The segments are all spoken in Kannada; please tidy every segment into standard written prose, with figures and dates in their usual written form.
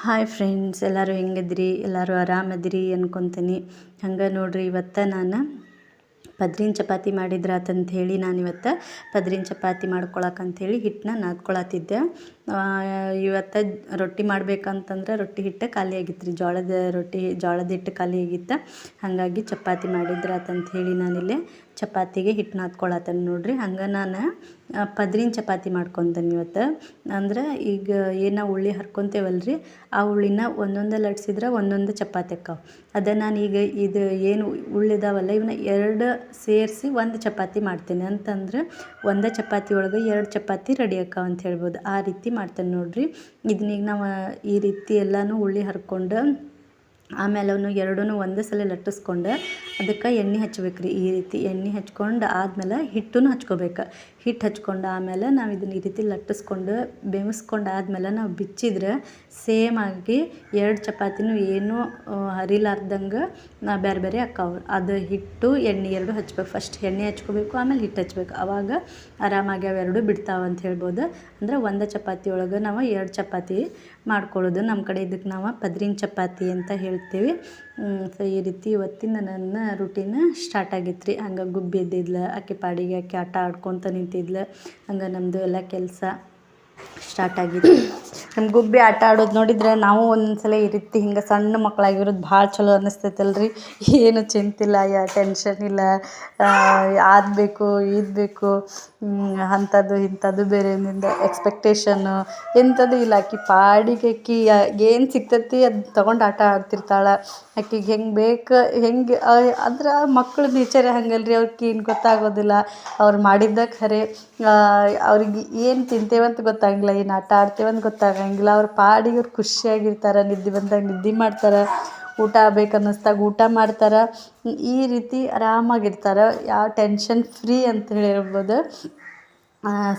ಹಾಯ್ ಫ್ರೆಂಡ್ಸ್, ಎಲ್ಲರೂ ಹೆಂಗಿದ್ರಿ? ಎಲ್ಲರೂ ಆರಾಮದಿರಿ ಅನ್ಕೊತೀನಿ. ಹಂಗೆ ನೋಡ್ರಿ, ಇವತ್ತು ನಾನು ಪದ್ರಿನ ಚಪಾತಿ ಮಾಡಿದ್ರಾತಂತ ಹೇಳಿ ನಾನಿವತ್ತು ಪದ್ರಿನ ಚಪಾತಿ ಮಾಡ್ಕೊಳಕ್ಕಂಥೇಳಿ ಹಿಟ್ಟನ್ನ ನಾದ್ಕೊಳತ್ತಿದ್ದೆ. ಇವತ್ತು ರೊಟ್ಟಿ ಮಾಡ್ಬೇಕಂತಂದ್ರೆ ರೊಟ್ಟಿ ಹಿಟ್ಟು ಖಾಲಿ ಆಗಿತ್ತು ರೀ. ಜೋಳದ ಹಿಟ್ಟು ಖಾಲಿ ಆಗಿತ್ತು. ಹಾಗಾಗಿ ಚಪಾತಿ ಮಾಡಿದ್ರಾತಂತ ಹೇಳಿ ನಾನಿಲ್ಲಿ ಚಪಾತಿಗೆ ಹಿಟ್ಟು ನಾದ್ಕೊಳತ್ತೇನೆ ನೋಡ್ರಿ. ಹಂಗೆ ನಾನು ಪದ್ರಿನ ಚಪಾತಿ ಮಾಡ್ಕೊತೀನಿ ಇವತ್ತು. ಅಂದ್ರೆ ಈಗ ಏನು ಉಳ್ಳಿ ಹರ್ಕೊತೇವಲ್ರಿ, ಆ ಉಳ್ಳಿನ ಒಂದೊಂದೇ ಲಟ್ಸಿದ್ರೆ ಒಂದೊಂದು ಚಪಾತಿ ಅಕ್ಕಾವ. ಅದೇ ನಾನು ಈಗ ಇದು ಏನು ಉಳ್ಳಿದಾವಲ್ಲ ಇವನ್ನ ಎರಡು ಸೇರಿಸಿ ಒಂದು ಚಪಾತಿ ಮಾಡ್ತೀನಿ. ಅಂತಂದ್ರೆ ಒಂದೇ ಚಪಾತಿ ಒಳಗೆ 2 ಚಪಾತಿ ರೆಡಿ ಅಕ್ಕಾವ ಅಂತ ಹೇಳ್ಬೋದು. ಆ ರೀತಿ ಮಾಡ್ತೇನೆ ನೋಡ್ರಿ. ಇದನ್ನೀಗ ನಾವು ಈ ರೀತಿ ಎಲ್ಲನೂ ಉಳ್ಳಿ ಹರ್ಕೊಂಡು ಆಮೇಲೆ ಅವನು ಎರಡೂ ಒಂದೇ ಸಲ ಲಟ್ಟಿಸ್ಕೊಂಡು ಅದಕ್ಕೆ ಎಣ್ಣೆ ಹಚ್ಬೇಕು ರೀ. ಈ ರೀತಿ ಎಣ್ಣೆ ಹಚ್ಕೊಂಡು ಆದಮೇಲೆ ಹಿಟ್ಟೂ ಹಚ್ಕೋಬೇಕು. ಹಿಟ್ಟು ಹಚ್ಕೊಂಡು ಆಮೇಲೆ ನಾವು ಇದನ್ನು ಈ ರೀತಿ ಲಟ್ಟಿಸ್ಕೊಂಡು ಬೇಯಿಸ್ಕೊಂಡು ಆದಮೇಲೆ ನಾವು ಬಿಚ್ಚಿದ್ರೆ ಸೇಮ್ ಆಗಿ 2 ಚಪಾತಿನೂ ಏನೂ ಹರಿಲಾರ್ದಂಗೆ ಬೇರೆ ಬೇರೆ ಅಕ್ಕಾವು. ಅದು ಹಿಟ್ಟು ಎಣ್ಣೆ ಎರಡು ಹಚ್ಬೇಕು. ಫಸ್ಟ್ ಎಣ್ಣೆ ಹಚ್ಕೋಬೇಕು, ಆಮೇಲೆ ಹಿಟ್ಟು ಹಚ್ಬೇಕು. ಆವಾಗ ಆರಾಮಾಗಿ ಅವೆರಡು ಬಿಡ್ತಾವೆ ಅಂತ ಹೇಳ್ಬೋದು. ಅಂದರೆ ಒಂದು ಚಪಾತಿ ಒಳಗೆ ನಾವು 2 ಚಪಾತಿ ಮಾಡ್ಕೊಳ್ಳೋದು. ನಮ್ಮ ಕಡೆ ಇದಕ್ಕೆ ನಾವು ಪದ್ರಿನ ಚಪಾತಿ ಅಂತ ಹೇಳ್ತೀವಿ. ಸೊ ಈ ರೀತಿ ಇವತ್ತಿನ ನನ್ನ ರೂಟೀನ್ ಸ್ಟಾರ್ಟ್ ಆಗಿತ್ತು ರೀ. ಹಂಗೆ ಗುಬ್ಬಿ ಎದ್ದಿದ್ಲು, ಆಕೆ ಪಾಡಿಗೆ ಆಕೆ ಆಟ ಆಡ್ಕೊತ ನಿಂತಿದ್ಲು. ಹಂಗೆ ನಮ್ಮದು ಎಲ್ಲ ಕೆಲಸ ಸ್ಟಾರ್ಟ್ ಆಗಿತ್ತು. ನಮ್ಮ ಗುಬ್ಬಿ ಆಟ ಆಡೋದು ನೋಡಿದ್ರೆ ನಾವು ಒಂದೊಂದ್ಸಲ ಈ ರೀತಿ ಹಿಂಗೆ ಸಣ್ಣ ಮಕ್ಕಳಾಗಿರೋದು ಭಾಳ ಚಲೋ ಅನ್ನಿಸ್ತೈತಲ್ರಿ. ಏನು ಚಿಂತಿಲ್ಲ, ಟೆನ್ಷನ್ ಇಲ್ಲ, ಆದಬೇಕು ಇದು ಬೇಕು ಅಂಥದ್ದು ಇಂಥದ್ದು ಬೇರೆಯಿಂದ ಎಕ್ಸ್ಪೆಕ್ಟೇಷನ್ನು ಎಂಥದ್ದು ಇಲ್ಲ. ಆಕೆ ಪಾಡಿಗೆ ಆಕೆ ಏನು ಸಿಗ್ತೈತಿ ಅದು ತೊಗೊಂಡು ಆಟ ಆಡ್ತಿರ್ತಾಳೆ. ಆಕೆಗೆ ಹೆಂಗೆ ಬೇಕು ಹೆಂಗೆ ಅಂದ್ರೆ ಮಕ್ಳ ನೇಚರೇ ಹಂಗಲ್ರಿ. ಅವ್ರಿಗೆ ಏನು ಗೊತ್ತಾಗೋದಿಲ್ಲ. ಅವ್ರು ಮಾಡಿದ್ದ ಖರೆ ಅವ್ರಿಗೆ ಏನು ತಿಂತೇವಂತ ಗೊತ್ತಾಗಿಲ್ಲ, ಏನು ಆಟ ಆಡ್ತೇವಂತ ಗೊತ್ತಾಗಂಗಿಲ್ಲ. ಅವ್ರ ಪಾಡಿಗೆ ಅವ್ರು ಖುಷಿಯಾಗಿರ್ತಾರೆ. ನಿದ್ದೆ ಬಂದಾಗ ನಿದ್ದೆ ಮಾಡ್ತಾರೆ, ಊಟ ಬೇಕನ್ನಿಸ್ದಾಗ ಊಟ ಮಾಡ್ತಾರೆ. ಈ ರೀತಿ ಆರಾಮಾಗಿರ್ತಾರೆ. ಯಾವ ಟೆನ್ಷನ್ ಫ್ರೀ ಅಂತ ಹೇಳಿರ್ಬೋದು.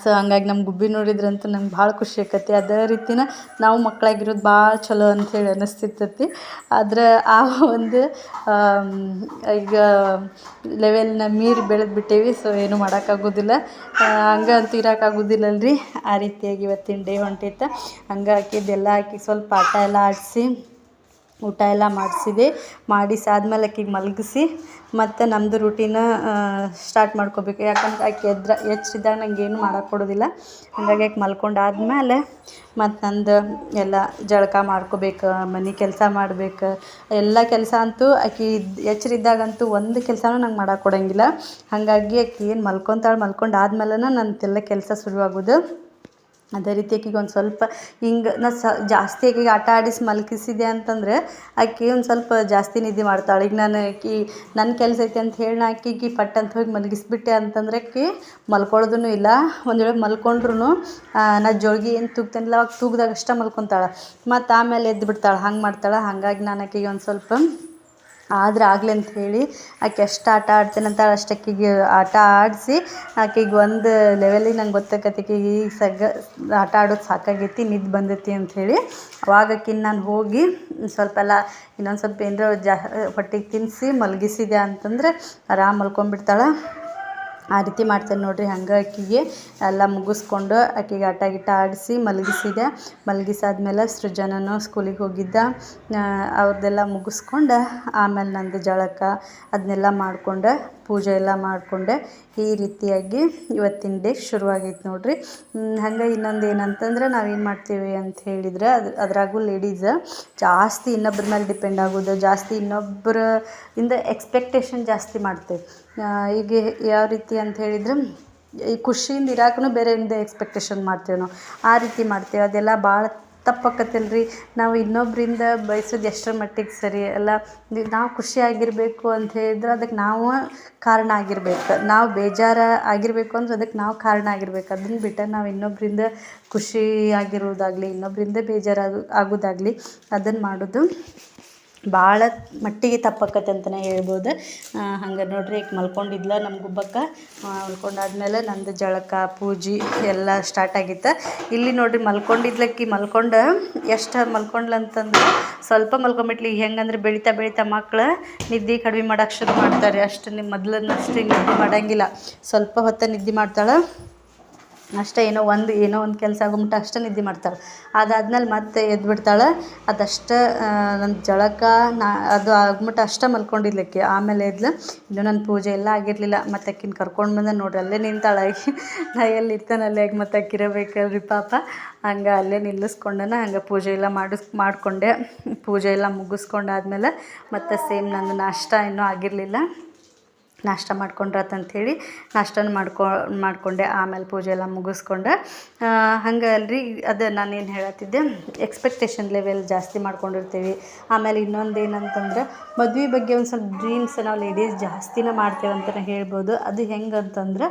ಸೊ ಹಂಗಾಗಿ ನಮ್ಮ ಗುಬ್ಬಿ ನೋಡಿದ್ರಂತೂ ನಂಗೆ ಭಾಳ ಖುಷಿ ಆಕತಿ. ಅದೇ ರೀತಿನ ನಾವು ಮಕ್ಕಳಾಗಿರೋದು ಭಾಳ ಚಲೋ ಅಂಥೇಳಿ ಅನ್ನಿಸ್ತಿರ್ತೈತಿ. ಆದರೆ ಆ ಒಂದು ಈಗ ಲೆವೆಲ್ನ ಮೀರಿ ಬೆಳೆದ್ಬಿಟ್ಟೇವಿ. ಸೊ ಏನೂ ಮಾಡೋಕ್ಕಾಗೋದಿಲ್ಲ. ಹಂಗೆ ಅಂತೂ ಇರೋಕ್ಕಾಗೋದಿಲ್ಲಲ್ರಿ. ಆ ರೀತಿಯಾಗಿ ಇವತ್ತಿನ ಡೇ ಹೊಂಟೈತೆ. ಹಂಗೆ ಹಾಕಿದ್ದೆಲ್ಲ ಹಾಕಿ ಸ್ವಲ್ಪ ಆಟ ಎಲ್ಲ ಆಡಿಸಿ ಊಟ ಎಲ್ಲ ಮಾಡಿಸಿದೆ. ಮಾಡಿಸಾದ್ಮೇಲೆ ಆಕೆಗೆ ಮಲಗಿಸಿ ಮತ್ತು ನಮ್ಮದು ರೂಟೀನ ಸ್ಟಾರ್ಟ್ ಮಾಡ್ಕೋಬೇಕು. ಯಾಕಂದ್ರೆ ಆಕೆ ಎಚ್ಚರಿದ್ದಾಗ ನನಗೇನು ಮಾಡೋಕ್ಕೆ ಕೊಡೋದಿಲ್ಲ. ಹಾಗಾಗಿ ಆಕೆ ಮಲ್ಕೊಂಡಾದ್ಮೇಲೆ ಮತ್ತು ನಂದು ಎಲ್ಲ ಜಳಕ ಮಾಡ್ಕೋಬೇಕು, ಮನೆ ಕೆಲಸ ಮಾಡ್ಬೇಕು. ಎಲ್ಲ ಕೆಲಸ ಅಂತೂ ಆಕೆ ಎಚ್ಚರಿದ್ದಾಗಂತೂ ಒಂದು ಕೆಲಸನೂ ನಂಗೆ ಮಾಡೋಕ್ಕೆ ಕೊಡೋಂಗಿಲ್ಲ. ಹಾಗಾಗಿ ಆಕೆ ಏನು ಮಲ್ಕೊಂಡಾದ್ಮೇಲೆ ನನ್ನದೆಲ್ಲ ಕೆಲಸ ಶುರುವಾಗೋದು. ಅದೇ ರೀತಿ ಆಕೆಗೆ ಒಂದು ಸ್ವಲ್ಪ ಹಿಂಗೆ ಜಾಸ್ತಿ ಆಕೆಗೆ ಆಟ ಆಡಿಸಿ ಮಲಗಿಸಿದೆ ಅಂತಂದರೆ ಆಕೆ ಒಂದು ಸ್ವಲ್ಪ ಜಾಸ್ತಿ ನಿದ್ದೆ ಮಾಡ್ತಾಳೆ. ಈಗ ನಾನು ನನ್ನ ಕೆಲಸ ಐತೆ ಅಂತ ಹೇಳಿ ಆಕೆಗೆ ಪಟ್ ಅಂತ ಹೋಗಿ ಮಲಗಿಸ್ಬಿಟ್ಟೆ ಅಂತಂದರೆ ಆಕೆ ಮಲ್ಕೊಳ್ಳೋದೂ ಇಲ್ಲ. ಒಂದು ವೇಳೆ ಮಲ್ಕೊಂಡ್ರು ನಾ ಜೋಳಿಗೆ ಏನು ತೂಗ್ತೇನಿಲ್ಲ ಅವಾಗ ತೂಗ್ದಾಗ ಅಷ್ಟೇ ಮಲ್ಕೊತಾಳೆ. ಮತ್ತು ಆಮೇಲೆ ಎದ್ದು ಬಿಡ್ತಾಳೆ, ಹಂಗೆ ಮಾಡ್ತಾಳೆ. ಹಾಗಾಗಿ ನಾನು ಆಕೆಗೆ ಒಂದು ಸ್ವಲ್ಪ ಆದರೆ ಆಗಲಿ ಅಂತ ಹೇಳಿ ಆಕೆ ಎಷ್ಟು ಆಟ ಆಡ್ತೇನೆ ಅಷ್ಟು ಆಕೆಗೆ ಆಟ ಆಡಿಸಿ ಆಕೆಗೆ ಒಂದು ಲೆವೆಲಿಗೆ ನಂಗೆ ಗೊತ್ತಾಗತ್ತೆ ಆಕೆಗೆ ಈಗ ಆಟ ಆಡೋದು ಸಾಕಾಗೈತಿ, ನಿದ್ದೆ ಬಂದೈತಿ ಅಂಥೇಳಿ. ಅವಾಗ ಆಕಿನ ನಾನು ಹೋಗಿ ಸ್ವಲ್ಪ ಎಲ್ಲ ಇನ್ನೊಂದು ಸ್ವಲ್ಪ ಏನರ ಹೊಟ್ಟೆಗೆ ತಿನ್ನಿಸಿ ಮಲಗಿಸಿದೆ ಅಂತಂದರೆ ಆರಾಮ್ ಮಲ್ಕೊಂಡ್ಬಿಡ್ತಾಳೆ. ಆ ರೀತಿ ಮಾಡ್ತೇನೆ ನೋಡಿರಿ. ಹಂಗೆ ಆಕೆಗೆ ಎಲ್ಲ ಮುಗಿಸ್ಕೊಂಡು ಆಕೆಗೆ ಆಟ ಗಿಟ ಆಡಿಸಿ ಮಲಗಿಸಿದೆ. ಮಲಗಿಸಾದ್ಮೇಲೆ ಸೃಜನನು ಸ್ಕೂಲಿಗೆ ಹೋಗಿದ್ದ. ಅವ್ರದ್ದೆಲ್ಲ ಮುಗಿಸ್ಕೊಂಡು ಆಮೇಲೆ ನಂದು ಜಳಕ ಅದನ್ನೆಲ್ಲ ಮಾಡಿಕೊಂಡೆ, ಪೂಜೆ ಎಲ್ಲ ಮಾಡಿಕೊಂಡೆ. ಈ ರೀತಿಯಾಗಿ ಇವತ್ತಿನ ಡೇ ಶುರುವಾಗೈತೆ ನೋಡಿರಿ. ಹಂಗೆ ಇನ್ನೊಂದು ಏನಂತಂದ್ರೆ ನಾವೇನು ಮಾಡ್ತೀವಿ ಅಂತ ಹೇಳಿದರೆ ಅದ್ರಾಗೂ ಲೇಡೀಸ್ ಜಾಸ್ತಿ ಇನ್ನೊಬ್ಬರ ಮೇಲೆ ಡಿಪೆಂಡ್ ಆಗೋದು, ಜಾಸ್ತಿ ಇನ್ನೊಬ್ಬರ ಇಂದ ಎಕ್ಸ್ಪೆಕ್ಟೇಷನ್ ಜಾಸ್ತಿ ಮಾಡ್ತೇವೆ. ಈಗ ಯಾವ ರೀತಿ ಅಂತ ಹೇಳಿದರೆ ಈ ಖುಷಿಯಿಂದ ಇರೋಕ್ಕೂ ಬೇರೆಯಿಂದ ಎಕ್ಸ್ಪೆಕ್ಟೇಷನ್ ಮಾಡ್ತೇವೆ ನಾವು. ಆ ರೀತಿ ಮಾಡ್ತೇವೆ. ಅದೆಲ್ಲ ಭಾಳ ತಪ್ಪಾಕತ್ತಲ್ರಿ. ನಾವು ಇನ್ನೊಬ್ಬರಿಂದ ಬಯಸೋದು ಎಷ್ಟರ ಮಟ್ಟಿಗೆ ಸರಿ ಅಲ್ಲ. ನಾವು ಖುಷಿಯಾಗಿರಬೇಕು ಅಂತ ಹೇಳಿದ್ರೆ ಅದಕ್ಕೆ ನಾವು ಕಾರಣ ಆಗಿರ್ಬೇಕು. ನಾವು ಬೇಜಾರು ಆಗಿರಬೇಕು ಅಂದ್ರೆ ಅದಕ್ಕೆ ನಾವು ಕಾರಣ ಆಗಿರ್ಬೇಕು. ಅದನ್ನು ಬಿಟ್ಟು ನಾವು ಇನ್ನೊಬ್ಬರಿಂದ ಖುಷಿಯಾಗಿರೋದಾಗಲಿ ಇನ್ನೊಬ್ಬರಿಂದ ಆಗೋದಾಗಲಿ ಅದನ್ನು ಮಾಡೋದು ಭಾಳ ಮಟ್ಟಿಗೆ ತಪ್ಪಾಕತ್ತೆ ಅಂತಲೇ ಹೇಳ್ಬೋದು. ಹಂಗೆ ನೋಡ್ರಿ ಈಗ ಮಲ್ಕೊಂಡಿದ್ಲ ನಮ್ಮ ಗುಬ್ಬಕ್ಕ. ಮಲ್ಕೊಂಡಾದ್ಮೇಲೆ ನಂದು ಜಳಕ ಪೂಜೆ ಎಲ್ಲ ಸ್ಟಾರ್ಟ್ ಆಗಿತ್ತು. ಇಲ್ಲಿ ನೋಡಿರಿ ಮಲ್ಕೊಂಡಿದ್ಲಕ್ಕಿ ಮಲ್ಕೊಂಡು ಎಷ್ಟು ಮಲ್ಕೊಂಡ್ಲಂತಂದ್ರೆ ಸ್ವಲ್ಪ ಮಲ್ಕೊಂಬಿಟ್ಲಿ. ಹೆಂಗಂದ್ರೆ ಬೆಳೀತಾ ಮಕ್ಳು ನಿದ್ದೆ ಕಡಿಮೆ ಮಾಡೋಕ್ಕೆ ಶುರು ಮಾಡ್ತಾರೆ. ಅಷ್ಟು ಮೊದಲನ್ನಷ್ಟು ನಿದ್ದೆ ಮಾಡೋಂಗಿಲ್ಲ. ಸ್ವಲ್ಪ ಹೊತ್ತು ನಿದ್ದೆ ಮಾಡ್ತಾಳೆ. ಅಷ್ಟೇ ಏನೋ ಒಂದು ಕೆಲಸ ಆಗೋಮಟ್ಟ ಅಷ್ಟೇ ನಿದ್ದೆ ಮಾಡ್ತಾಳೆ. ಅದಾದ್ಮೇಲೆ ಮತ್ತೆ ಎದ್ಬಿಡ್ತಾಳೆ. ಅದಷ್ಟು ನನ್ನ ಜಳಕ ಅದು ಆಗ್ಮಟ್ಟ ಅಷ್ಟೇ ಮಲ್ಕೊಂಡಿದ್ಲಕ್ಕೆ. ಆಮೇಲೆ ಎದ್ಲು. ಇನ್ನೂ ನನ್ನ ಪೂಜೆ ಎಲ್ಲ ಆಗಿರಲಿಲ್ಲ. ಮತ್ತು ಆಕಿನ ಕರ್ಕೊಂಡು ಬಂದೆ ನೋಡ್ರಿ, ಅಲ್ಲೇ ನಿಂತಾಳೆ ಆಕಿ. ನಾ ಎಲ್ಲಿ ಇರ್ತಾನೆ ಅಲ್ಲೇ ಆಗಿ ಮತ್ತು ಆಕಿರಬೇಕಲ್ರಿ ಪಾಪ. ಹಂಗೆ ಅಲ್ಲೇ ನಿಲ್ಲಿಸ್ಕೊಂಡನ. ಹಂಗೆ ಪೂಜೆ ಎಲ್ಲ ಮಾಡಿಕೊಂಡೆ. ಪೂಜೆ ಎಲ್ಲ ಮುಗಿಸ್ಕೊಂಡಾದ್ಮೇಲೆ ಮತ್ತು ಸೇಮ್ ನಂದು ನಾಷ್ಟ ಇನ್ನೂ ಆಗಿರಲಿಲ್ಲ. ನಾಷ್ಟ ಮಾಡ್ಕೊಂಡ್ರಾತಂಥೇಳಿ ನಾಷ್ಟನ ಮಾಡಿಕೊಂಡೆ. ಆಮೇಲೆ ಪೂಜೆ ಎಲ್ಲ ಮುಗಿಸ್ಕೊಂಡೆ. ಹಂಗೆ ಅಲ್ರಿ, ಅದು ನಾನೇನು ಹೇಳತ್ತಿದ್ದೆ, ಎಕ್ಸ್ಪೆಕ್ಟೇಷನ್ ಲೆವೆಲ್ ಜಾಸ್ತಿ ಮಾಡ್ಕೊಂಡಿರ್ತೀವಿ. ಆಮೇಲೆ ಇನ್ನೊಂದು ಏನಂತಂದ್ರೆ, ಮದುವೆ ಬಗ್ಗೆ ಒಂದು ಸ್ವಲ್ಪ ಡ್ರೀಮ್ಸ್ ನಾವು ಲೇಡೀಸ್ ಜಾಸ್ತಿನೇ ಮಾಡ್ತೇವೆ ಅಂತಲೇ ಹೇಳ್ಬೋದು. ಅದು ಹೆಂಗೆ ಅಂತಂದ್ರೆ,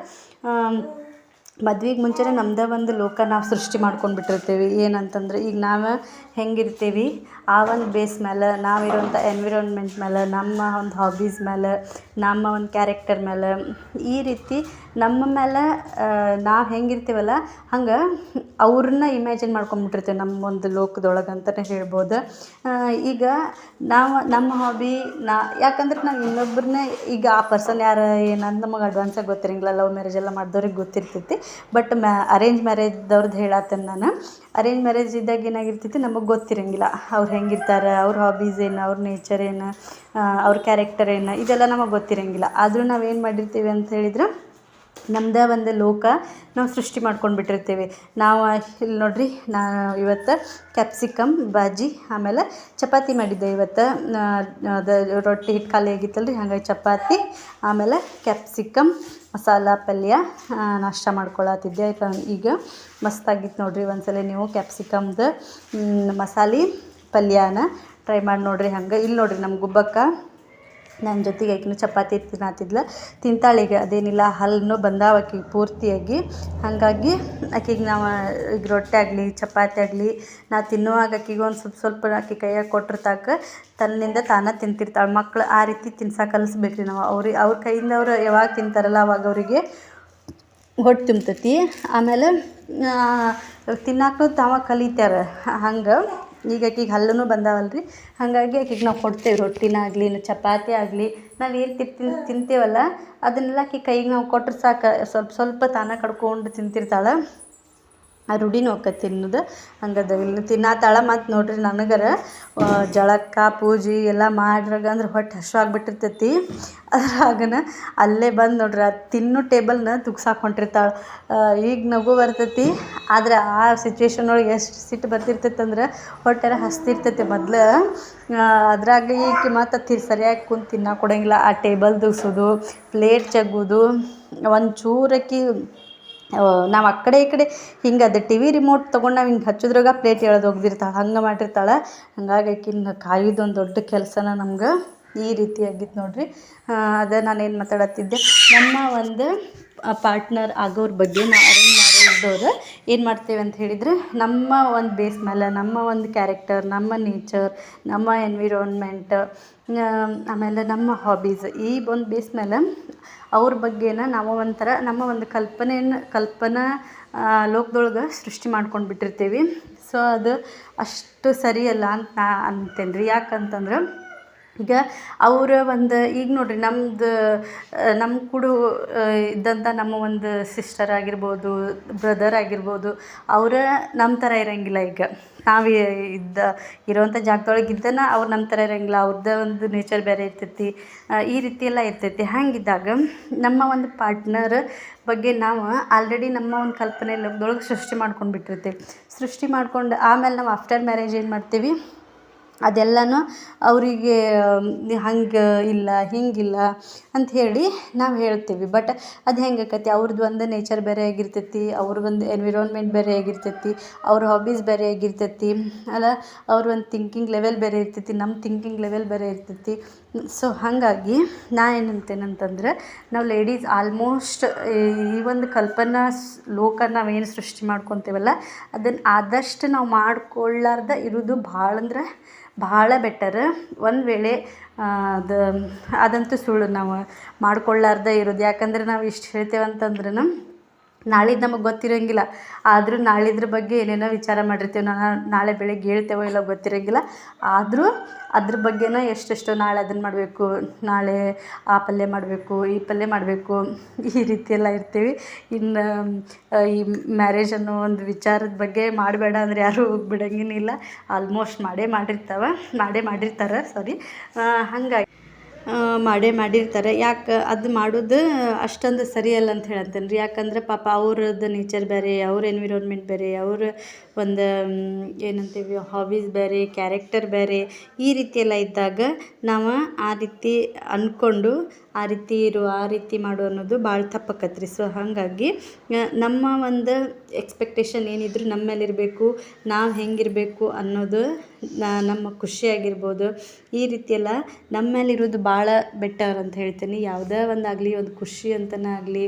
ಮದ್ವೆಗೆ ಮುಂಚೆನೇ ನಮ್ಮದೇ ಒಂದು ಲೋಕ ನಾವು ಸೃಷ್ಟಿ ಮಾಡ್ಕೊಂಡು ಬಿಟ್ಟಿರ್ತೀವಿ. ಏನಂತಂದ್ರೆ, ಈಗ ನಾವು ಹೆಂಗಿರ್ತೀವಿ ಆ ಒಂದು ಬೇಸ್ ಮೇಲೆ, ನಾವಿರೋಂಥ ಎನ್ವಿರಾನ್ಮೆಂಟ್ ಮೇಲೆ, ನಮ್ಮ ಒಂದು ಹಾಬೀಸ್ ಮೇಲೆ, ನಮ್ಮ ಒಂದು ಕ್ಯಾರೆಕ್ಟರ್ ಮೇಲೆ, ಈ ರೀತಿ ನಮ್ಮ ಮೇಲೆ ನಾವು ಹೆಂಗಿರ್ತೀವಲ್ಲ ಹಂಗೆ ಅವ್ರನ್ನ ಇಮ್ಯಾಜಿನ್ ಮಾಡ್ಕೊಂಬಿಟ್ಟಿರ್ತೀವಿ ನಮ್ಮ ಒಂದು ಲೋಕದೊಳಗೆ ಅಂತಲೇ ಹೇಳ್ಬೋದು. ಈಗ ನಾವು ನಮ್ಮ ಹಾಬಿ ಯಾಕಂದ್ರೆ ನಾವು ಇನ್ನೊಬ್ಬರನ್ನೇ, ಈಗ ಆ ಪರ್ಸನ್ ಯಾರು ಏನಂತ ನಮಗೆ ಅಡ್ವಾನ್ಸಾಗಿ ಗೊತ್ತಿರಂಗಿಲ್ಲ. ಲವ್ ಮ್ಯಾರೇಜ್ ಎಲ್ಲ ಮಾಡಿದವ್ರಿಗೆ ಗೊತ್ತಿರ್ತೈತಿ. ಬಟ್ ಅರೇಂಜ್ ಮ್ಯಾರೇಜ್ದವ್ರದ್ದು ಹೇಳತ್ತೇನೆ ನಾನು. ಅರೇಂಜ್ ಮ್ಯಾರೇಜ್ ಇದ್ದಾಗ ಏನಾಗಿರ್ತೈತಿ, ನಮಗೆ ಗೊತ್ತಿರಂಗಿಲ್ಲ ಅವ್ರು ಹೆಂಗಿರ್ತಾರೆ, ಅವ್ರ ಹಾಬೀಸ್ ಏನು, ಅವ್ರ ನೇಚರ್ ಏನು, ಅವ್ರ ಕ್ಯಾರೆಕ್ಟರ್ ಏನು, ಇದೆಲ್ಲ ನಮಗೆ ಗೊತ್ತಿರಂಗಿಲ್ಲ. ಆದರೂ ನಾವೇನು ಮಾಡಿರ್ತೀವಿ ಅಂತ ಹೇಳಿದ್ರೆ, ನಮ್ಮದೇ ಒಂದು ಲೋಕ ನಾವು ಸೃಷ್ಟಿ ಮಾಡ್ಕೊಂಡು ಬಿಟ್ಟಿರ್ತೀವಿ. ನಾವು ಇಲ್ಲಿ ನೋಡಿರಿ, ನಾನು ಇವತ್ತು ಕ್ಯಾಪ್ಸಿಕಮ್ ಬಾಜಿ ಆಮೇಲೆ ಚಪಾತಿ ಮಾಡಿದ್ದೆ. ಇವತ್ತು ಅದು ರೊಟ್ಟಿ ಹಿಟ್ಟು ಖಾಲಿ ಆಗಿತ್ತಲ್ರಿ, ಹಾಗಾಗಿ ಚಪಾತಿ ಆಮೇಲೆ ಕ್ಯಾಪ್ಸಿಕಮ್ ಮಸಾಲ ಪಲ್ಯ ನಾಷ್ಟ ಮಾಡ್ಕೊಳತ್ತಿದ್ದೆ. ಆಯ್ತಾ, ಈಗ ಮಸ್ತಾಗಿತ್ತು ನೋಡಿರಿ. ಒಂದ್ಸಲ ನೀವು ಕ್ಯಾಪ್ಸಿಕಮ್ದು ಮಸಾಲೆ ಪಲ್ಯನ ಟ್ರೈ ಮಾಡಿ ನೋಡಿರಿ. ಹಂಗೆ ಇಲ್ಲಿ ನೋಡಿರಿ, ನಮ್ಮ ಗುಬ್ಬಕ್ಕ ನನ್ನ ಜೊತೆಗೆ ಆಕಿನೂ ಚಪಾತಿ ತಿಂತಾಳೀಗ. ಅದೇನಿಲ್ಲ, ಹಲ್ಲೂ ಬಂದಾವ ಆಕಿಗೆ ಪೂರ್ತಿಯಾಗಿ. ಹಾಗಾಗಿ ಆಕಿಗೆ ನಾವು ಈಗ ರೊಟ್ಟಿ ಆಗಲಿ ಚಪಾತಿ ಆಗಲಿ ನಾವು ತಿನ್ನುವಾಗ ಆಕಿಗೆ ಒಂದು ಸ್ವಲ್ಪ ಆಕಿ ಕೈಯಾಗ ಕೊಟ್ಟಿರ್ತಾಕ ತನ್ನಿಂದ ತಾನೇ ತಿಂತಿರ್ತಾಳೆ. ಮಕ್ಳು ಆ ರೀತಿ ತಿನ್ಸಕ್ಕೆ ಕಲಿಸ್ಬೇಕ್ರಿ ನಾವು. ಅವ್ರ ಕೈಯಿಂದ ಅವ್ರು ಯಾವಾಗ ತಿಂತಾರಲ್ಲ ಅವಾಗ ಅವರಿಗೆ ಹೊಟ್ಟೆ ತುಂಬ್ತೈತಿ. ಆಮೇಲೆ ತಿನ್ನಕ್ಕೂ ತಾವ ಕಲಿತಾರೆ. ಹಂಗೆ ಈಗ ಆಕಿಗೆ ಹಲ್ಲೂ ಬಂದಾವಲ್ರಿ, ಹಾಗಾಗಿ ಆಕಿಗೆ ನಾವು ಕೊಡ್ತೇವೆ. ರೊಟ್ಟಿನ ಆಗಲಿ ಚಪಾತಿ ಆಗಲಿ ನಾವು ಏನು ತಿಂತೀವಲ್ಲ ಅದನ್ನೆಲ್ಲ ಆಕಿ ಕೈಗೆ ನಾವು ಕೊಟ್ರೆ ಸಾಕು, ಸ್ವಲ್ಪ ತಾನೇ ಕಡ್ಕೊಂಡು ತಿಂತಿರ್ತಾಳೆ. ಆ ರೂಢಿನೂ ಹೋಕ್ಕತಿ ತಿನ್ನೋದು. ಹಂಗದ ಇಲ್ಲಿ ತಿನ್ನತ್ತಾಳ. ಮತ್ತು ನೋಡಿರಿ, ನನಗರ ಜಳಕ ಪೂಜೆ ಎಲ್ಲ ಮಾಡ್ರಾಗ ಅಂದ್ರೆ ಹೊಟ್ಟೆ ಹಶ್ವಾಗಿಬಿಟ್ಟಿರ್ತೈತಿ. ಅದ್ರಾಗನ ಅಲ್ಲೇ ಬಂದು ನೋಡ್ರಿ, ಅದು ತಿನ್ನೋ ಟೇಬಲ್ನ ತುಗ್ಸಾಕೆ ಹೊಂಟಿರ್ತಾಳೆ. ಈಗ ನಗು ಬರ್ತೈತಿ, ಆದರೆ ಆ ಸಿಚುವೇಶನ್ ಒಳಗೆ ಎಷ್ಟು ಸಿಟ್ಟು ಬರ್ತಿರ್ತೈತೆ ಅಂದ್ರೆ ಹೊಟ್ಟೆರ ಹಸ್ತಿರ್ತೈತಿ ಮೊದಲು. ಅದ್ರಾಗ ಈಕೆ ಮತ್ತು ಸರಿಯಾಗಿ ಕುಂತು ತಿನ್ನಕ್ಕೆ ಕೊಡೋಂಗಿಲ್ಲ. ಆ ಟೇಬಲ್ ದೂಗ್ಸೋದು, ಪ್ಲೇಟ್ ಜಗ್ಗೋದು, ಒಂಚೂರಕ್ಕಿ ನಾವು ಆ ಕಡೆ ಈ ಕಡೆ ಹಿಂಗೆ ಅದು ಟಿವಿ ರಿಮೋಟ್ ತೊಗೊಂಡು ನಾವು ಹಿಂಗೆ ಹಚ್ಚೋದ್ರಾಗ ಪ್ಲೇಟ್ ಎಳೆದು ಒಗ್ದಿರ್ತಾಳೆ. ಹಂಗೆ ಮಾಡಿರ್ತಾಳೆ. ಹಂಗಾಗಿ ಆಕಿನ ಕಾಯೋದು ಒಂದು ದೊಡ್ಡ ಕೆಲಸನ ನಮ್ಗೆ. ಈ ರೀತಿ ಆಗಿತ್ತು ನೋಡಿರಿ. ಅದೇ ನಾನೇನು ಮಾತಾಡತ್ತಿದ್ದೆ, ನಮ್ಮ ಒಂದು ಪಾರ್ಟ್ನರ್ ಆಗೋರ ಬಗ್ಗೆ. ನಾವು ಅರೇಂಜ್ ಮ್ಯಾರೇಜ್ದವ್ರು ಏನು ಮಾಡ್ತೇವೆ ಅಂತ ಹೇಳಿದರೆ, ನಮ್ಮ ಒಂದು ಬೇಸ್ ಮೇಲೆ, ನಮ್ಮ ಒಂದು ಕ್ಯಾರೆಕ್ಟರ್, ನಮ್ಮ ನೇಚರ್, ನಮ್ಮ ಎನ್ವಿರಾನ್ಮೆಂಟ್, ಆಮೇಲೆ ನಮ್ಮ ಹಾಬೀಸ್, ಈ ಒಂದು ಬೇಸ್ ಮೇಲೆ ಅವ್ರ ಬಗ್ಗೆನ ನಾವು ಒಂಥರ ನಮ್ಮ ಒಂದು ಕಲ್ಪನಾ ಲೋಕದೊಳಗೆ ಸೃಷ್ಟಿ ಮಾಡ್ಕೊಂಡು ಬಿಟ್ಟಿರ್ತೀವಿ. ಸೊ ಅದು ಅಷ್ಟು ಸರಿಯಲ್ಲ ಅಂತ ನಾ ಅಂತೇನೆ ರೀ. ಯಾಕಂತಂದ್ರೆ ಈಗ ಅವರ ಒಂದು ಈಗ ನೋಡಿರಿ, ನಮ್ಮ ಕೂಡ ಇದ್ದಂಥ ನಮ್ಮ ಒಂದು ಸಿಸ್ಟರ್ ಆಗಿರ್ಬೋದು, ಬ್ರದರ್ ಆಗಿರ್ಬೋದು, ಅವರ ನಮ್ಮ ಥರ ಇರೋಂಗಿಲ್ಲ. ಈಗ ನಾವು ಇರೋವಂಥ ಜಾಗದೊಳಗೆ ಇದ್ದನ ಅವ್ರು ನಮ್ಮ ಥರ ಇರೋಂಗಿಲ್ಲ. ಅವ್ರದ್ದೇ ಒಂದು ನೇಚರ್ ಬೇರೆ ಇರ್ತೈತಿ. ಈ ರೀತಿ ಎಲ್ಲ ಇರ್ತೈತಿ. ಹಾಗಿದ್ದಾಗ ನಮ್ಮ ಒಂದು ಪಾರ್ಟ್ನರ್ ಬಗ್ಗೆ ನಾವು ಆಲ್ರೆಡಿ ನಮ್ಮ ಒಂದು ಕಲ್ಪನೆ ಲೋಕದೊಳಗೆ ಸೃಷ್ಟಿ ಮಾಡ್ಕೊಂಡು ಬಿಟ್ಟಿರ್ತೀವಿ. ಸೃಷ್ಟಿ ಮಾಡ್ಕೊಂಡು ಆಮೇಲೆ ನಾವು ಆಫ್ಟರ್ ಮ್ಯಾರೇಜ್ ಏನು ಮಾಡ್ತೀವಿ, ಅದೆಲ್ಲನೂ ಅವರಿಗೆ ಹಂಗೆ ಇಲ್ಲ ಹಿಂಗಿಲ್ಲ ಅಂಥೇಳಿ ನಾವು ಹೇಳ್ತೀವಿ. ಬಟ್ ಅದು ಹೆಂಗೆ ಆಕತಿ, ಅವ್ರದ್ದು ಒಂದು ನೇಚರ್ ಬೇರೆ ಆಗಿರ್ತೈತಿ, ಅವ್ರದ್ದೊಂದು ಎನ್ವಿರಾನ್ಮೆಂಟ್ ಬೇರೆ ಆಗಿರ್ತೈತಿ, ಅವ್ರ ಹಾಬೀಸ್ ಬೇರೆ ಆಗಿರ್ತೈತಿ ಅಲ್ಲ, ಅವ್ರ ಒಂದು ಥಿಂಕಿಂಗ್ ಲೆವೆಲ್ ಬೇರೆ ಇರ್ತೈತಿ, ನಮ್ಮ ಥಿಂಕಿಂಗ್ ಲೆವೆಲ್ ಬೇರೆ ಇರ್ತೈತಿ. ಸೊ ಹಾಗಾಗಿ ನಾ ಏನಂತೇನಂತಂದ್ರೆ, ನಾವು ಲೇಡೀಸ್ ಆಲ್ಮೋಸ್ಟ್ ಈ ಒಂದು ಕಲ್ಪನಾ ಲೋಕ ನಾವೇನು ಸೃಷ್ಟಿ ಮಾಡ್ಕೊತೀವಲ್ಲ ಅದನ್ನು ಆದಷ್ಟು ನಾವು ಮಾಡ್ಕೊಳ್ಳಾರ್ದ ಇರೋದು ಭಾಳ ಅಂದ್ರೆ ಭಾಳ ಬೆಟರ್. ಒಂದು ವೇಳೆ ಅದಂತೂ ಸುಳ್ಳು, ನಾವು ಮಾಡ್ಕೊಳ್ಳಾರ್ದೆ ಇರೋದು. ಯಾಕಂದ್ರೆ ನಾವು ಇಷ್ಟು ಹೇಳ್ತೇವೆ ಅಂತಂದ್ರೂ ನಾಳಿದ್ದು ನಮಗೆ ಗೊತ್ತಿರೋಂಗಿಲ್ಲ. ಆದರೂ ನಾಳಿದ್ರ ಬಗ್ಗೆ ಏನೇನೋ ವಿಚಾರ ಮಾಡಿರ್ತೀವಿ. ನಾಳೆ ಬೆಳಗ್ಗೆ ಹೇಳ್ತೇವೋ ಇಲ್ಲೋ ಗೊತ್ತಿರೋಂಗಿಲ್ಲ. ಆದರೂ ಅದ್ರ ಬಗ್ಗೆನೇ ಎಷ್ಟೆಷ್ಟೋ ನಾಳೆ ಅದನ್ನು ಮಾಡಬೇಕು, ನಾಳೆ ಆ ಪಲ್ಯ ಮಾಡಬೇಕು, ಈ ಪಲ್ಯ ಮಾಡಬೇಕು, ಈ ರೀತಿ ಎಲ್ಲ ಇರ್ತೀವಿ. ಇನ್ನು ಈ ಮ್ಯಾರೇಜ್ ಅನ್ನೋ ಒಂದು ವಿಚಾರದ ಬಗ್ಗೆ ಮಾಡಬೇಡ ಅಂದರೆ ಯಾರೂ ಬಿಡೋಂಗೇನಿಲ್ಲ. ಆಲ್ಮೋಸ್ಟ್ ಮಾಡಿರ್ತಾರೆ ಹಾಗಾಗಿ ಮಾಡಿರ್ತಾರೆ. ಯಾಕೆ ಅದು ಮಾಡೋದು ಅಷ್ಟೊಂದು ಸರಿಯಲ್ಲ ಅಂತ ಹೇಳತ್ತೇನೆ ರೀ. ಯಾಕಂದ್ರೆ ಪಾಪ ಅವ್ರದ್ದು ನೇಚರ್ ಬೇರೆ, ಅವ್ರ ಎನ್ವಿರಾನ್ಮೆಂಟ್ ಬೇರೆ, ಅವ್ರ ಒಂದು ಏನಂತೀವಿ ಹಾಬೀಸ್ ಬೇರೆ, ಕ್ಯಾರೆಕ್ಟರ್ ಬೇರೆ, ಈ ರೀತಿ ಎಲ್ಲ ಇದ್ದಾಗ ನಾವು ಆ ರೀತಿ ಅಂದ್ಕೊಂಡು ಆ ರೀತಿ ಮಾಡು ಅನ್ನೋದು ಭಾಳ ತಪ್ಪಾಕತ್ತೆ ರೀ. ಸೊ ಹಾಗಾಗಿ ನಮ್ಮ ಒಂದು ಎಕ್ಸ್ಪೆಕ್ಟೇಷನ್ ಏನಿದ್ರು ನಮ್ಮ ಮೇಲೆ ಇರಬೇಕು, ನಾವು ಹೆಂಗಿರಬೇಕು ಅನ್ನೋದು, ನಮ್ಮ ಖುಷಿಯಾಗಿರ್ಬೋದು, ಈ ರೀತಿ ಎಲ್ಲ ನಮ್ಮ ಮೇಲೆ ಇರೋದು ಭಾಳ ಬೆಟರ್ ಅಂತ ಹೇಳ್ತೀನಿ. ಯಾವುದೇ ಒಂದಾಗಲಿ, ಒಂದು ಖುಷಿ ಅಂತನೇ ಆಗಲಿ,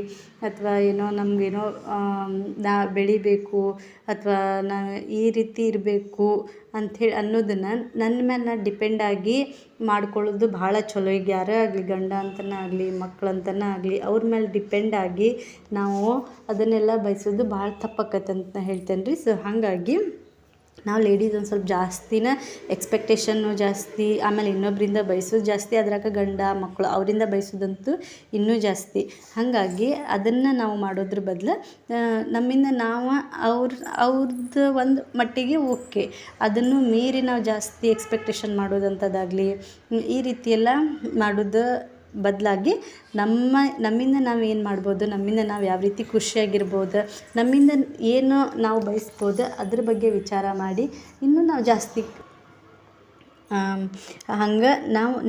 ಅಥವಾ ಏನೋ ನಮಗೇನೋ ನಾ ಬೆಳಿಬೇಕು ಅಥವಾ ಈ ರೀತಿ ಇರಬೇಕು ಅಂಥೇಳಿ ಅನ್ನೋದನ್ನು ನನ್ನ ಮೇಲೆ ನಾನು ಡಿಪೆಂಡಾಗಿ ಮಾಡ್ಕೊಳ್ಳೋದು ಭಾಳ ಚಲೋ. ಈಗ ಯಾರೇ ಆಗಲಿ, ಗಂಡ ಅಂತನೇ ಆಗಲಿ, ಮಕ್ಕಳಂತನೇ ಆಗಲಿ, ಅವ್ರ ಮೇಲೆ ಡಿಪೆಂಡಾಗಿ ನಾವು ಅದನ್ನೆಲ್ಲ ಬಯಸೋದು ಭಾಳ ತಪ್ಪಾಕತ್ತೆ ಅಂತ ಹೇಳ್ತೇನೆ ರೀ. ಸೊ ಹಾಗಾಗಿ ನಾವು ಲೇಡೀಸ್ ಒಂದು ಸ್ವಲ್ಪ ಜಾಸ್ತಿನೇ ಎಕ್ಸ್ಪೆಕ್ಟೇಷನ್ನು ಜಾಸ್ತಿ, ಆಮೇಲೆ ಇನ್ನೊಬ್ಬರಿಂದ ಬಯಸೋದು ಜಾಸ್ತಿ, ಅದ್ರಾಗ ಗಂಡ ಮಕ್ಕಳು ಅವರಿಂದ ಬಯಸೋದಂತೂ ಇನ್ನೂ ಜಾಸ್ತಿ. ಹಾಗಾಗಿ ಅದನ್ನು ನಾವು ಮಾಡೋದ್ರ ಬದಲು ನಮ್ಮಿಂದ ನಾವು ಅವ್ರದ್ದು ಒಂದು ಮಟ್ಟಿಗೆ ಓಕೆ, ಅದನ್ನು ಮೀರಿ ನಾವು ಜಾಸ್ತಿ ಎಕ್ಸ್ಪೆಕ್ಟೇಷನ್ ಮಾಡೋದಂಥದ್ದಾಗಲಿ, ಈ ರೀತಿಯೆಲ್ಲ ಮಾಡೋದು ಬದಲಾಗಿ ನಮ್ಮಿಂದ ನಾವು ಏನು ಮಾಡ್ಬೋದು, ನಮ್ಮಿಂದ ನಾವು ಯಾವ ರೀತಿ ಖುಷಿಯಾಗಿರ್ಬೋದು, ನಮ್ಮಿಂದ ಏನು ನಾವು ಬಯಸ್ಬೋದು ಅದ್ರ ಬಗ್ಗೆ ವಿಚಾರ ಮಾಡಿ ಇನ್ನೂ ನಾವು ಜಾಸ್ತಿ ಹಂಗೆ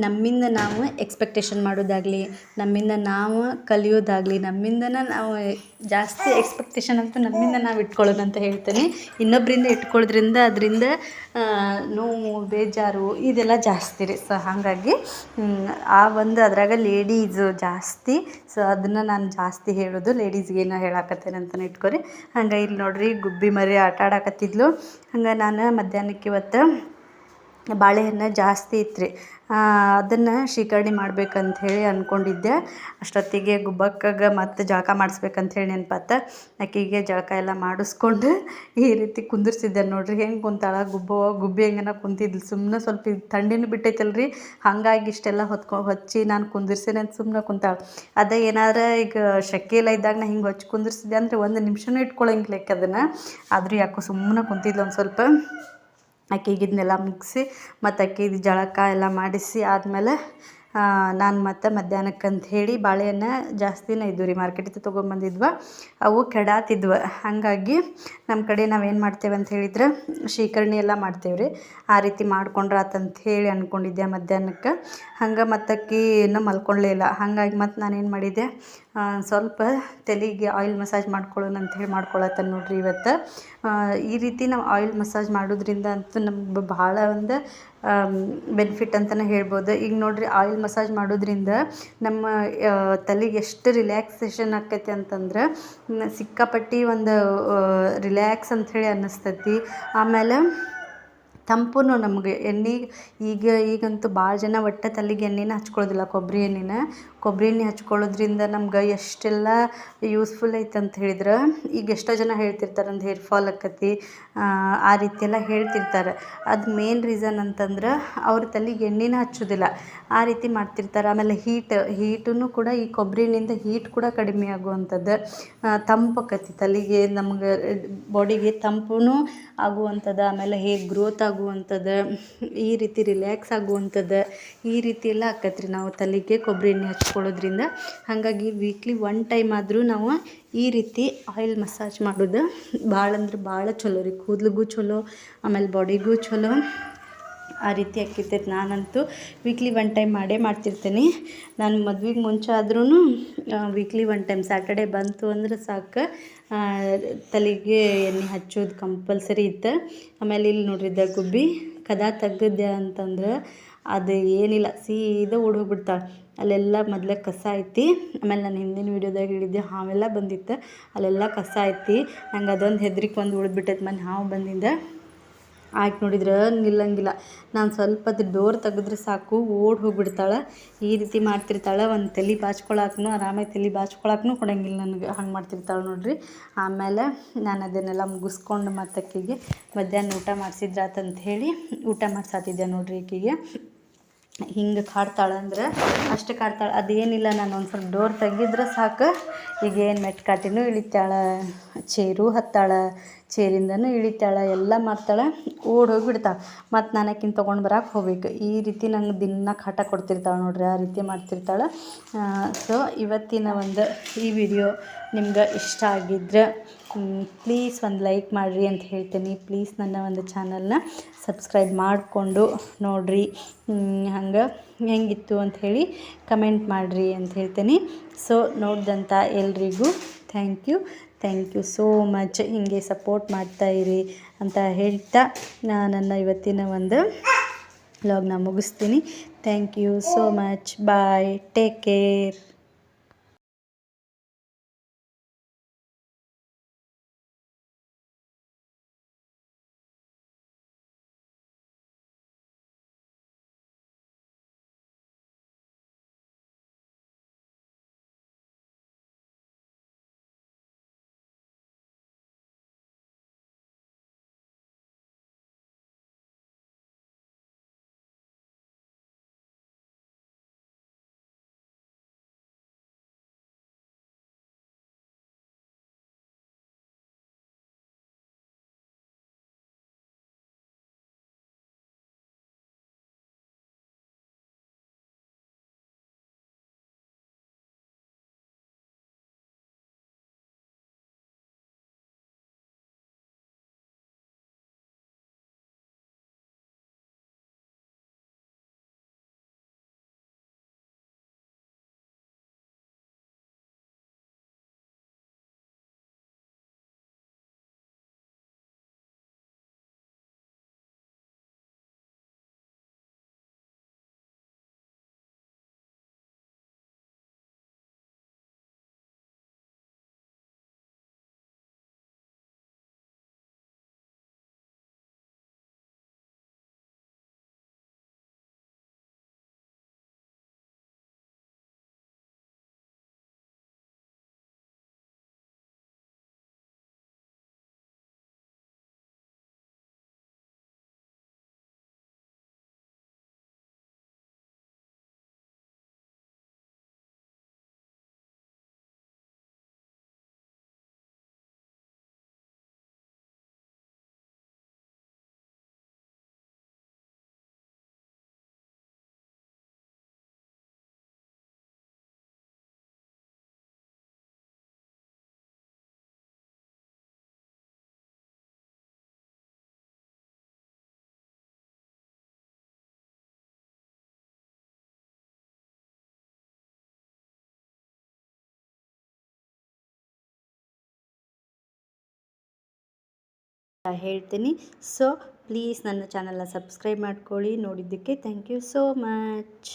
ನಮ್ಮಿಂದ ನಾವು ಎಕ್ಸ್ಪೆಕ್ಟೇಷನ್ ಮಾಡೋದಾಗಲಿ, ನಮ್ಮಿಂದ ನಾವು ಕಲಿಯೋದಾಗಲಿ, ನಮ್ಮಿಂದನೇ ನಾವು ಜಾಸ್ತಿ ಎಕ್ಸ್ಪೆಕ್ಟೇಷನ್ ಅಂತೂ ನಮ್ಮಿಂದ ನಾವು ಇಟ್ಕೊಳ್ಳೋದಂತ ಹೇಳ್ತೀನಿ. ಇನ್ನೊಬ್ಬರಿಂದ ಇಟ್ಕೊಳ್ಳೋದ್ರಿಂದ ಅದರಿಂದ ನೋವು, ಬೇಜಾರು ಇದೆಲ್ಲ ಜಾಸ್ತಿ ರೀ. ಸೊ ಹಾಗಾಗಿ ಅದ್ರಾಗ ಲೇಡೀಸು ಜಾಸ್ತಿ. ಸೊ ಅದನ್ನು ನಾನು ಜಾಸ್ತಿ ಹೇಳೋದು ಲೇಡೀಸ್ಗೇನೋ ಹೇಳಾಕತ್ತೇನೆ ಅಂತಲೇ ಇಟ್ಕೊರಿ. ಹಂಗೆ ಇಲ್ಲಿ ನೋಡಿರಿ, ಗುಬ್ಬಿ ಮರಿ ಆಟ ಆಡಾಕತ್ತಿದ್ಲು. ಹಂಗೆ ನಾನು ಮಧ್ಯಾಹ್ನಕ್ಕೆ ಇವತ್ತು ಬಾಳೆಹಣ್ಣು ಜಾಸ್ತಿ ಇತ್ತು ರೀ, ಅದನ್ನು ಶೀಕರಣೆ ಮಾಡ್ಬೇಕಂಥೇಳಿ ಅಂದ್ಕೊಂಡಿದ್ದೆ. ಅಷ್ಟೊತ್ತಿಗೆ ಗುಬ್ಬಕ್ಕಗೆ ಮತ್ತೆ ಜಳಕ ಮಾಡಿಸ್ಬೇಕಂಥೇಳಿ ನೆನಪಾತ. ಆಕೆಗೆ ಜಳಕ ಎಲ್ಲ ಮಾಡಿಸ್ಕೊಂಡು ಈ ರೀತಿ ಕುಂದಿರ್ಸಿದ್ದೆ ನೋಡಿರಿ. ಹೆಂಗೆ ಕುಂತಾಳ ಗುಬ್ಬಿ ಹೆಂಗನ ಕುಂತಿದ್ಲು. ಸುಮ್ಮನೆ ಸ್ವಲ್ಪ ಥಂಡಿನೂ ಬಿಟ್ಟೈತಲ್ಲ ರೀ, ಹಾಗಾಗಿ ಇಷ್ಟೆಲ್ಲ ಹಚ್ಚಿ ನಾನು ಕುಂದಿರ್ಸೇನೆ ಅಂತ ಸುಮ್ಮನೆ ಕುಂತಾಳ. ಅದೇ ಏನಾರ ಈಗ ಶೆಕೆ ಎಲ್ಲ ಇದ್ದಾಗ ನಾ ಹಿಂಗೆ ಹಚ್ಚಿ ಕುಂದಿರ್ಸಿದ್ದೆ ಅಂದರೆ 1 ನಿಮಿಷನೂ ಇಟ್ಕೊಳಂಗಿಲ್ಲ ಅದನ್ನು. ಆದರೂ ಯಾಕೋ ಸುಮ್ಮನೆ ಕುಂತಿದ್ಲು. ಒಂದು ಸ್ವಲ್ಪ ಆಕೆಗೆ ಇದನ್ನೆಲ್ಲ ಮುಗಿಸಿ ಮತ್ತು ಆಕೆದು ಜಳಕ ಎಲ್ಲ ಮಾಡಿಸಿ ಆದಮೇಲೆ ನಾನು ಮತ್ತು ಮಧ್ಯಾಹ್ನಕ್ಕಂತ ಹೇಳಿ ಬಾಳೆಹಣ್ಣು ಜಾಸ್ತಿನೇ ಇದ್ವು ರೀ, ಮಾರ್ಕೆಟಿಂದ ತೊಗೊಂಬಂದಿದ್ವ. ಅವು ಕೆಡಾತಿದ್ವು. ಹಾಗಾಗಿ ನಮ್ಮ ಕಡೆ ನಾವೇನು ಮಾಡ್ತೇವೆ ಅಂತ ಹೇಳಿದ್ರೆ ಶೀಕರಣೆ ಎಲ್ಲ ಮಾಡ್ತೇವೆ ರೀ. ಆ ರೀತಿ ಮಾಡ್ಕೊಂಡ್ರೆ ಆತಂತ ಹೇಳಿ ಅಂದ್ಕೊಂಡಿದ್ದೆ ಮಧ್ಯಾಹ್ನಕ್ಕೆ. ಹಂಗೆ ಮತ್ತಾಕಿ ಇನ್ನೂ ಮಲ್ಕೊಳ್ಳೇ ಇಲ್ಲ. ಹಾಗಾಗಿ ಮತ್ತು ನಾನೇನು ಮಾಡಿದ್ದೆ, ಸ್ವಲ್ಪ ತಲೆಗೆ ಆಯಿಲ್ ಮಸಾಜ್ ಮಾಡ್ಕೊಳ್ಳೋಣ ಅಂಥೇಳಿ ಮಾಡ್ಕೊಳತ್ತೇನೆ ನೋಡಿರಿ ಇವತ್ತು. ಈ ರೀತಿ ನಾವು ಆಯಿಲ್ ಮಸಾಜ್ ಮಾಡೋದ್ರಿಂದ ಅಂತೂ ನಮ್ಗೆ ಭಾಳ ಒಂದು ಬೆನಿಫಿಟ್ ಅಂತಲೇ ಹೇಳ್ಬೋದು. ಈಗ ನೋಡಿರಿ, ಆಯಿಲ್ ಮಸಾಜ್ ಮಾಡೋದ್ರಿಂದ ನಮ್ಮ ತಲೆಗೆ ಎಷ್ಟು ರಿಲ್ಯಾಕ್ಸೇಷನ್ ಆಕೈತಿ ಅಂತಂದ್ರೆ ಸಿಕ್ಕಾಪಟ್ಟಿ ಒಂದು ರಿಲ್ಯಾಕ್ಸ್ ಅಂಥೇಳಿ ಅನ್ನಿಸ್ತೈತಿ. ಆಮೇಲೆ ತಂಪು ನಮಗೆ ಈಗಂತೂ ಭಾಳ ಜನ ಒಟ್ಟು ತಲೆಗೆ ಎಣ್ಣೆನ ಹಚ್ಕೊಳ್ಳೋದಿಲ್ಲ, ಕೊಬ್ಬರಿ ಎಣ್ಣೆ ಹಚ್ಕೊಳ್ಳೋದ್ರಿಂದ ನಮ್ಗೆ ಎಷ್ಟೆಲ್ಲ ಯೂಸ್ಫುಲ್ ಐತೆ ಅಂತ ಹೇಳಿದ್ರೆ, ಈಗ ಎಷ್ಟೋ ಜನ ಹೇಳ್ತಿರ್ತಾರೆ ಒಂದು ಹೇರ್ ಫಾಲ್ ಆಕತಿ, ಆ ರೀತಿಯೆಲ್ಲ ಹೇಳ್ತಿರ್ತಾರೆ. ಅದು ಮೇನ್ ರೀಸನ್ ಅಂತಂದ್ರೆ ಅವ್ರ ತಲೆಗೆ ಎಣ್ಣೆನ ಹಚ್ಚೋದಿಲ್ಲ, ಆ ರೀತಿ ಮಾಡ್ತಿರ್ತಾರೆ. ಆಮೇಲೆ ಹೀಟೂ ಕೂಡ ಈ ಕೊಬ್ಬರಿ ಎಣ್ಣೆಯಿಂದ ಹೀಟ್ ಕೂಡ ಕಡಿಮೆ ಆಗುವಂಥದ್ದು, ತಂಪಾಕತಿ ತಲೆಗೆ, ನಮ್ಗೆ ಬಾಡಿಗೆ ತಂಪೂ ಆಗುವಂಥದ್ದು, ಆಮೇಲೆ ಹೇರ್ ಗ್ರೋತ್ ಆಗುವಂಥದ್ದು, ಈ ರೀತಿ ರಿಲ್ಯಾಕ್ಸ್ ಆಗುವಂಥದ್ದು, ಈ ರೀತಿ ಎಲ್ಲ ಆಕತ್ರಿ ನಾವು ತಲೆಗೆ ಕೊಬ್ಬರಿ ಎಣ್ಣೆ ಹಚ್ಕೊಳ್ಳೋದ್ರಿಂದ. ಹಾಗಾಗಿ ವೀಕ್ಲಿ 1 ಟೈಮ್ ಆದರೂ ನಾವು ಈ ರೀತಿ ಆಯಿಲ್ ಮಸಾಜ್ ಮಾಡೋದು ಭಾಳ ಅಂದ್ರೆ ಭಾಳ ಚಲೋ ರೀ. ಕೂದಲಿಗೂ ಚಲೋ, ಆಮೇಲೆ ಬಾಡಿಗೂ ಚಲೋ, ಆ ರೀತಿ ಆಕೈತೈತೆ. ನಾನಂತೂ ವೀಕ್ಲಿ 1 ಟೈಮ್ ಮಾಡ್ತಿರ್ತೀನಿ. ನಾನು ಮದ್ವೆಗೆ ಮುಂಚೆ ಆದ್ರೂ ವೀಕ್ಲಿ 1 ಟೈಮ್ ಸ್ಯಾಟರ್ಡೇ ಬಂತು ಅಂದ್ರೆ ಸಾಕು, ತಲೆಗೆ ಎಣ್ಣೆ ಹಚ್ಚೋದು ಕಂಪಲ್ಸರಿ ಇತ್ತು. ಆಮೇಲೆ ಇಲ್ಲಿ ನೋಡ್ರಿದ್ದ ಗುಬ್ಬಿ ಕದ ತೆಗೆದೆ ಅಂತಂದ್ರೆ ಅದು ಏನಿಲ್ಲ, ಸೀದಾ ಓಡೋಗ್ಬಿಡ್ತಾಳೆ. ಅಲ್ಲೆಲ್ಲ ಮೊದಲೇ ಕಸ ಐತಿ. ಆಮೇಲೆ ನಾನು ಹಿಂದಿನ ವೀಡಿಯೋದಾಗ ಹೇಳಿದ್ದೆ ಹಾವೆಲ್ಲ ಬಂದಿತ್ತು, ಅಲ್ಲೆಲ್ಲ ಕಸ ಐತಿ. ನಂಗೆ ಅದೊಂದು ಹೆದ್ರಿಕೆ ಒಂದು ಉಳಿದ್ಬಿಟ್ಟೈತೆ. ಮನೆ ಹಾವು ಬಂದಿಂದ ಆಕೆ ನೋಡಿದ್ರೆ ನಿಲ್ಲಂಗಿಲ್ಲ. ನಾನು ಸ್ವಲ್ಪ ಅದು ಡೋರ್ ತೆಗೆದ್ರೆ ಸಾಕು ಓಡಿ ಹೋಗ್ಬಿಡ್ತಾಳೆ. ಈ ರೀತಿ ಮಾಡ್ತಿರ್ತಾಳೆ. ಒಂದು ತಲೆ ಬಾಚ್ಕೊಳಕ್ಕೂ ಆರಾಮಾಗಿ ತಲೆ ಬಾಚ್ಕೊಳಕ್ಕೂ ಕೊಡಂಗಿಲ್ಲ ನನಗೆ. ಹಂಗೆ ಮಾಡ್ತಿರ್ತಾಳೆ ನೋಡಿರಿ. ಆಮೇಲೆ ನಾನು ಅದನ್ನೆಲ್ಲ ಮುಗಿಸ್ಕೊಂಡು ಮತ್ತು ಆಕೆಗೆ ಮಧ್ಯಾಹ್ನ ಊಟ ಮಾಡಿಸಿದ್ರಾತಂತ ಹೇಳಿ ಊಟ ಮಾಡ್ಸಾತಿದ್ದೆ ನೋಡಿರಿ ಈಕೆಗೆ. ಹಿಂಗೆ ಕಾಡ್ತಾಳೆ ಅಂದ್ರೆ ಅಷ್ಟು ಕಾಡ್ತಾಳೆ. ಅದೇನಿಲ್ಲ, ನಾನು ಒಂದು ಸ್ವಲ್ಪ ಡೋರ್ ತೆಗಿದ್ರೆ ಸಾಕು ಈಗೇನು ಮೆಟ್ಕಾಟಿನೂ ಇಳಿತಾಳೆ, ಚೇರು ಹತ್ತಾಳೆ, ಚೇರಿಂದನೂ ಇಳಿತಾಳೆ, ಎಲ್ಲ ಮಾಡ್ತಾಳೆ. ಓಡಿ ಹೋಗಿಬಿಡ್ತಾಳೆ. ಮತ್ತು ನಾನು ಆಕಿನ ತೊಗೊಂಡು ಬರಕ್ಕೆ ಹೋಗ್ಬೇಕು. ಈ ರೀತಿ ನಂಗೆ ದಿನ ಕಾಟ ಕೊಡ್ತಿರ್ತಾಳೆ ನೋಡಿರಿ. ಆ ರೀತಿ ಮಾಡ್ತಿರ್ತಾಳೆ. ಸೊ ಇವತ್ತಿನ ಒಂದು ಈ ವಿಡಿಯೋ ನಿಮ್ಗೆ ಇಷ್ಟ ಆಗಿದ್ರೆ ಪ್ಲೀಸ್ ಒಂದು ಲೈಕ್ ಮಾಡಿರಿ ಅಂತ ಹೇಳ್ತೀನಿ. ಪ್ಲೀಸ್ ನನ್ನ ಒಂದು ಚಾನಲ್ನ ಸಬ್ಸ್ಕ್ರೈಬ್ ಮಾಡಿಕೊಂಡು ನೋಡಿರಿ. ಹಂಗೆ ಹೆಂಗಿತ್ತು ಅಂಥೇಳಿ ಕಮೆಂಟ್ ಮಾಡಿರಿ ಅಂತ ಹೇಳ್ತೀನಿ. ಸೊ ನೋಡಿದಂಥ ಎಲ್ರಿಗೂ ಥ್ಯಾಂಕ್ ಯು ಸೋ ಮಚ್. ಹೀಗೆ ಸಪೋರ್ಟ್ ಮಾಡ್ತಾಯಿರಿ ಅಂತ ಹೇಳ್ತಾ ನನ್ನ ಇವತ್ತಿನ ಒಂದು ವ್ಲಾಗ್ನ ಮುಗಿಸ್ತೀನಿ. Thank you so much. Bye, take care. ಹೇಳ್ತೀನಿ. ಸೊ ಪ್ಲೀಸ್ ನನ್ನ ಚಾನಲ್ನ ಸಬ್ಸ್ಕ್ರೈಬ್ ಮಾಡ್ಕೊಳ್ಳಿ. ನೋಡಿದ್ದಕ್ಕೆ ಥ್ಯಾಂಕ್ ಯು ಸೋ ಮಚ್.